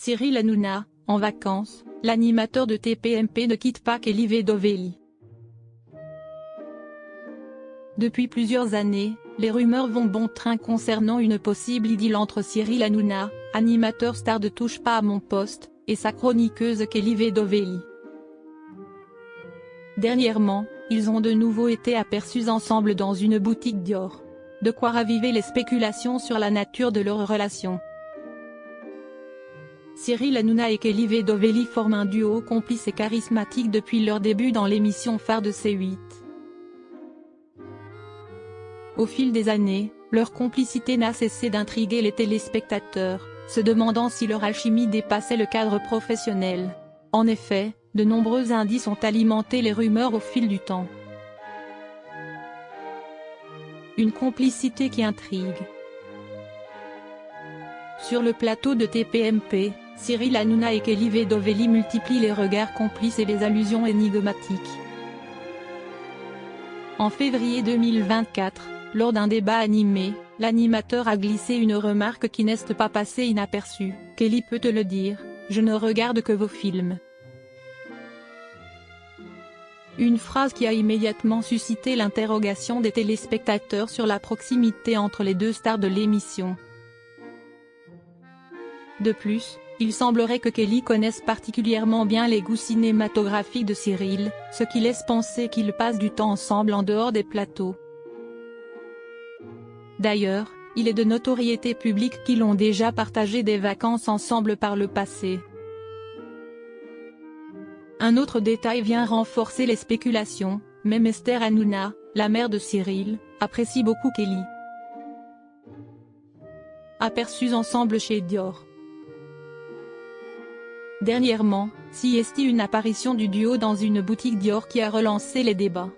Cyril Hanouna, en vacances, l'animateur de TPMP ne quitte pas Kelly Vedovelli. Depuis plusieurs années, les rumeurs vont bon train concernant une possible idylle entre Cyril Hanouna, animateur star de Touche pas à mon poste, et sa chroniqueuse Kelly Vedovelli. Dernièrement, ils ont de nouveau été aperçus ensemble dans une boutique Dior. De quoi raviver les spéculations sur la nature de leur relation. Cyril Hanouna et Kelly Vedovelli forment un duo complice et charismatique depuis leur début dans l'émission phare de C8. Au fil des années, leur complicité n'a cessé d'intriguer les téléspectateurs, se demandant si leur alchimie dépassait le cadre professionnel. En effet, de nombreux indices ont alimenté les rumeurs au fil du temps. Une complicité qui intrigue. Sur le plateau de TPMP, Cyril Hanouna et Kelly Vedovelli multiplient les regards complices et les allusions énigmatiques. En février 2024, lors d'un débat animé, l'animateur a glissé une remarque qui n'est pas passée inaperçue. « Kelly peut te le dire, je ne regarde que vos films ». Une phrase qui a immédiatement suscité l'interrogation des téléspectateurs sur la proximité entre les deux stars de l'émission. De plus, il semblerait que Kelly connaisse particulièrement bien les goûts cinématographiques de Cyril, ce qui laisse penser qu'ils passent du temps ensemble en dehors des plateaux. D'ailleurs, il est de notoriété publique qu'ils ont déjà partagé des vacances ensemble par le passé. Un autre détail vient renforcer les spéculations, même Esther Hanouna, la mère de Cyril, apprécie beaucoup Kelly. Aperçus ensemble chez Dior. Dernièrement, s'y est une apparition du duo dans une boutique Dior qui a relancé les débats.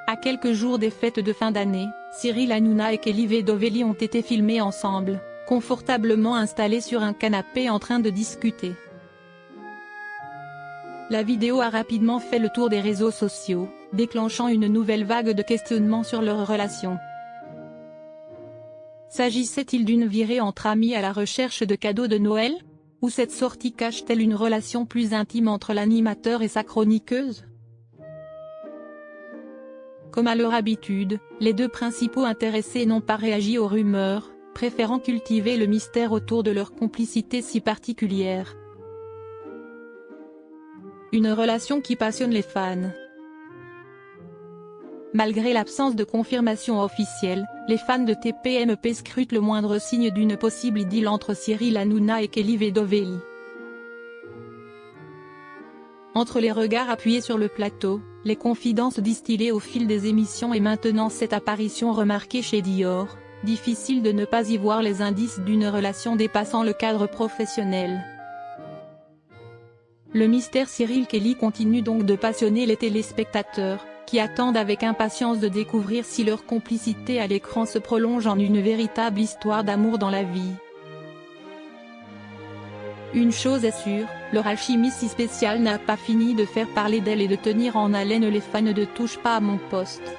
À quelques jours des fêtes de fin d'année, Cyril Hanouna et Kelly Vedovelli ont été filmés ensemble, confortablement installés sur un canapé en train de discuter. La vidéo a rapidement fait le tour des réseaux sociaux, déclenchant une nouvelle vague de questionnements sur leur relation. S'agissait-il d'une virée entre amis à la recherche de cadeaux de Noël? Ou cette sortie cache-t-elle une relation plus intime entre l'animateur et sa chroniqueuse? Comme à leur habitude, les deux principaux intéressés n'ont pas réagi aux rumeurs, préférant cultiver le mystère autour de leur complicité si particulière. Une relation qui passionne les fans. Malgré l'absence de confirmation officielle, les fans de TPMP scrutent le moindre signe d'une possible idylle entre Cyril Hanouna et Kelly Vedovelli. Entre les regards appuyés sur le plateau, les confidences distillées au fil des émissions et maintenant cette apparition remarquée chez Dior, difficile de ne pas y voir les indices d'une relation dépassant le cadre professionnel. Le mystère Cyril Kelly continue donc de passionner les téléspectateurs, qui attendent avec impatience de découvrir si leur complicité à l'écran se prolonge en une véritable histoire d'amour dans la vie. Une chose est sûre, leur alchimie si spéciale n'a pas fini de faire parler d'elle et de tenir en haleine les fans de Touche pas à mon poste.